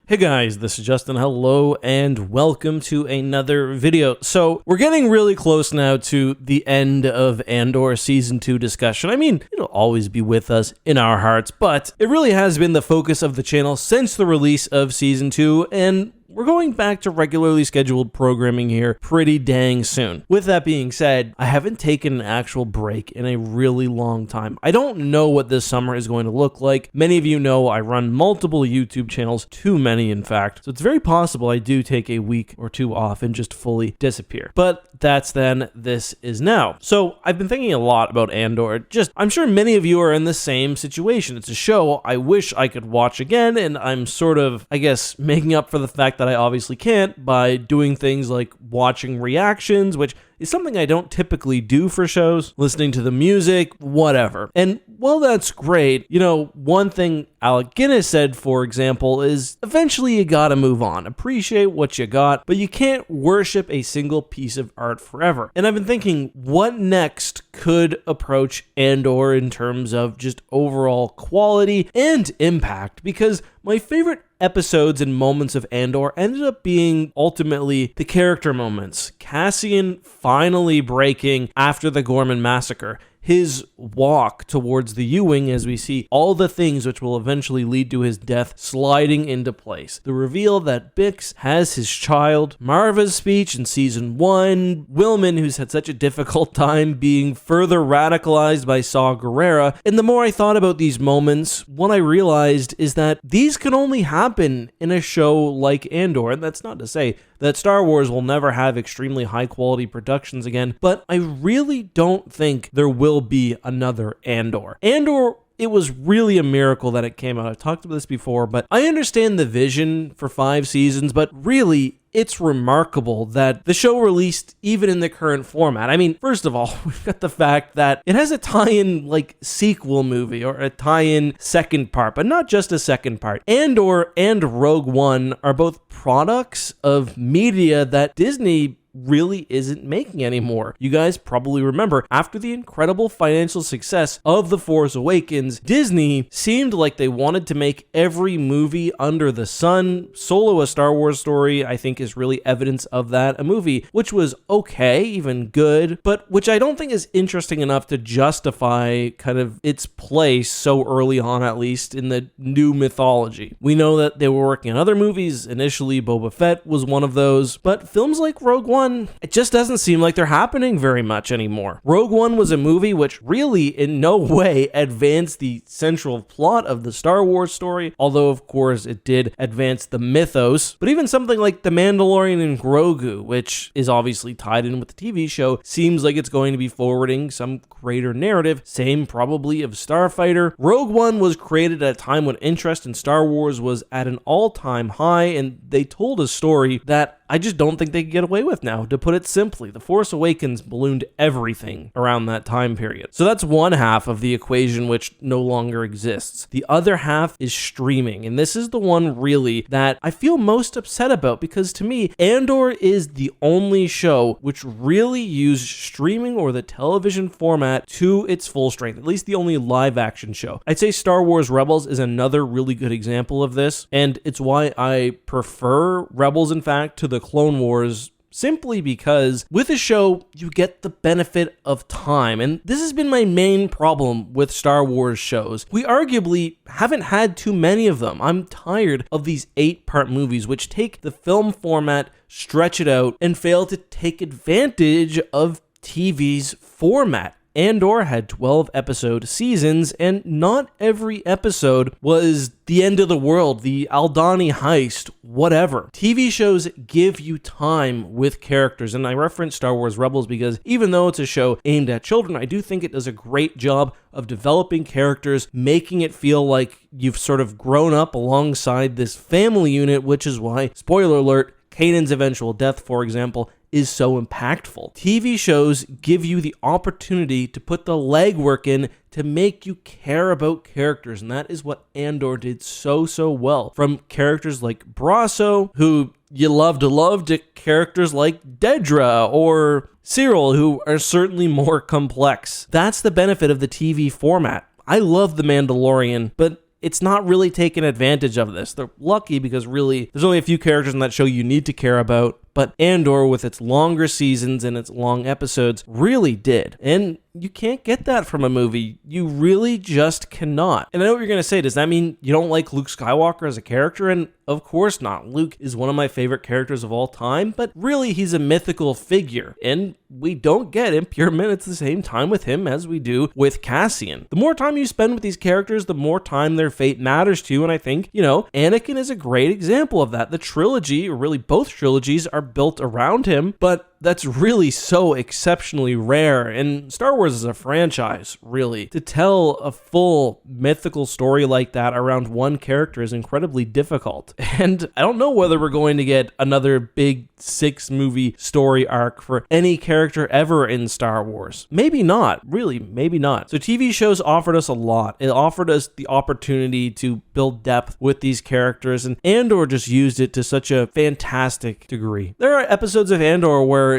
Hey guys, this is Justin. Hello and welcome to another video. So we're getting really close now to the end of Andor Season 2 discussion. I mean, it'll always be with us in our hearts, but it really has been the focus of the channel since the release of Season 2, and we're going back to regularly scheduled programming here pretty dang soon. With that being said, I haven't taken an actual break in a really long time. I don't know what this summer is going to look like. Many of you know I run multiple YouTube channels, too many in fact, so it's very possible I do take a week or two off and just fully disappear. But that's then, this is now. So I've been thinking a lot about Andor. I'm sure many of you are in the same situation. It's a show I wish I could watch again, and I'm sort of, I guess, making up for the fact that I obviously can't by doing things like watching reactions, which is something I don't typically do for shows, listening to the music, whatever. And while that's great, you know, one thing Alec Guinness said, for example, is eventually you gotta move on. Appreciate what you got, but you can't worship a single piece of art forever. And I've been thinking, what next could approach Andor in terms of just overall quality and impact? Because my favorite episodes and moments of Andor ended up being ultimately the character moments. Cassian finally breaking after the Gorman massacre. His walk towards the U-Wing as we see all the things which will eventually lead to his death sliding into place. The reveal that Bix has his child, Marva's speech in Season 1, Willman, who's had such a difficult time being further radicalized by Saw Gerrera. And the more I thought about these moments, what I realized is that these can only happen in a show like Andor. And that's not to say that Star Wars will never have extremely high quality productions again, but I really don't think there will be another Andor. Andor, it was really a miracle that it came out. I've talked about this before, but I understand the vision for 5 seasons, but really, it's remarkable that the show released even in the current format. I mean, first of all, we've got the fact that it has a tie-in like sequel movie or a tie-in second part, but not just a second part. Andor and Rogue One are both products of media that Disney really isn't making anymore. You guys probably remember, after the incredible financial success of The Force Awakens, Disney seemed like they wanted to make every movie under the sun. Solo: A Star Wars Story, I think, is really evidence of that. A movie which was okay, even good, but which I don't think is interesting enough to justify kind of its place so early on, at least, in the new mythology. We know that they were working on other movies. Initially, Boba Fett was one of those, but films like Rogue One, it just doesn't seem like they're happening very much anymore. Rogue One was a movie which really in no way advanced the central plot of the Star Wars story, although of course it did advance the mythos. But even something like The Mandalorian and Grogu, which is obviously tied in with the TV show, seems like it's going to be forwarding some greater narrative. Same probably of Starfighter. Rogue One was created at a time when interest in Star Wars was at an all-time high, and they told a story that I just don't think they could get away with now. To put it simply, The Force Awakens ballooned everything around that time period. So that's one half of the equation which no longer exists. The other half is streaming, and this is the one really that I feel most upset about, because to me, Andor is the only show which really used streaming or the television format to its full strength, at least the only live action show. I'd say Star Wars Rebels is another really good example of this, and it's why I prefer Rebels, in fact, to the Clone Wars, simply because with a show, you get the benefit of time. And this has been my main problem with Star Wars shows. We arguably haven't had too many of them. I'm tired of these 8-part movies which take the film format, stretch it out, and fail to take advantage of TV's format. Andor had 12-episode seasons, and not every episode was the end of the world, the Aldhani heist, whatever. TV shows give you time with characters, and I reference Star Wars Rebels because even though it's a show aimed at children, I do think it does a great job of developing characters, making it feel like you've sort of grown up alongside this family unit, which is why, spoiler alert, Kanan's eventual death, for example, is so impactful. TV shows give you the opportunity to put the legwork in to make you care about characters, and that is what Andor did so well. From characters like Brasso, who you love to characters like Dedra or Cyril, who are certainly more complex. That's the benefit of the TV format. I love The Mandalorian, but it's not really taking advantage of this. They're lucky because really there's only a few characters in that show you need to care about, but Andor, with its longer seasons and its long episodes, really did. And you can't get that from a movie. You really just cannot. And I know what you're going to say. Does that mean you don't like Luke Skywalker as a character? And of course not. Luke is one of my favorite characters of all time, but really he's a mythical figure. And we don't get in pure minutes the same time with him as we do with Cassian. The more time you spend with these characters, the more time their fate matters to you. And I think, Anakin is a great example of that. The trilogy, or really both trilogies, are built around him, but that's really so exceptionally rare. And Star Wars is a franchise, really. To tell a full mythical story like that around one character is incredibly difficult. And I don't know whether we're going to get another big 6-movie story arc for any character ever in Star Wars. Maybe not, really, maybe not. So TV shows offered us a lot. It offered us the opportunity to build depth with these characters, and Andor just used it to such a fantastic degree. There are episodes of Andor where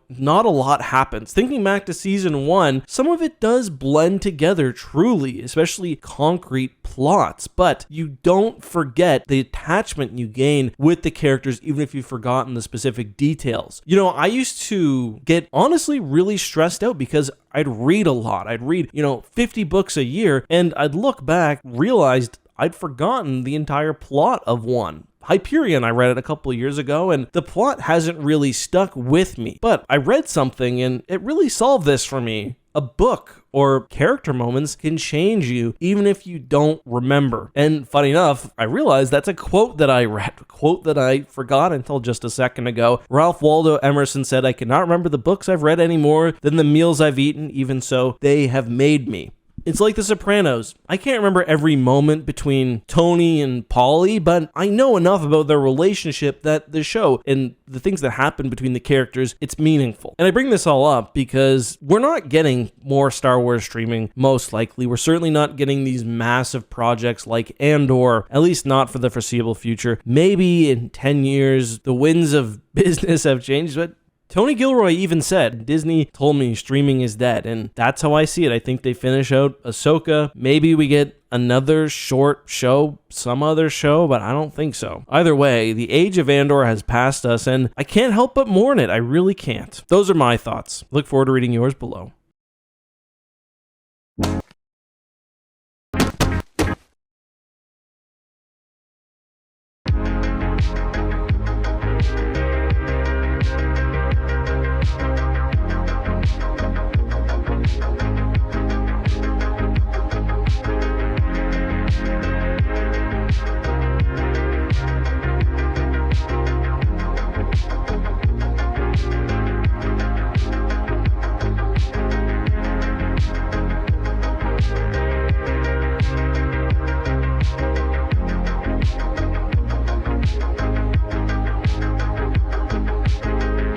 not a lot happens. Thinking back to season 1, some of it does blend together truly, especially concrete plots, but you don't forget the attachment you gain with the characters, even if you've forgotten the specific details. I used to get honestly really stressed out because I'd read a lot. I'd read, 50 books a year, and I'd look back, realized I'd forgotten the entire plot of one. Hyperion, I read it a couple of years ago, and the plot hasn't really stuck with me. But I read something, and it really solved this for me. A book or character moments can change you, even if you don't remember. And funny enough, I realized that's a quote that I read, a quote that I forgot until just a second ago. Ralph Waldo Emerson said, "I cannot remember the books I've read any more than the meals I've eaten, even so, they have made me." It's like The Sopranos. I can't remember every moment between Tony and Paulie, but I know enough about their relationship that the show and the things that happen between the characters, it's meaningful. And I bring this all up because we're not getting more Star Wars streaming, most likely. We're certainly not getting these massive projects like Andor, at least not for the foreseeable future. Maybe in 10 years, the winds of business have changed, but Tony Gilroy even said, Disney told me streaming is dead, and that's how I see it. I think they finish out Ahsoka. Maybe we get another short show, some other show, but I don't think so. Either way, the age of Andor has passed us, and I can't help but mourn it. I really can't. Those are my thoughts. Look forward to reading yours below.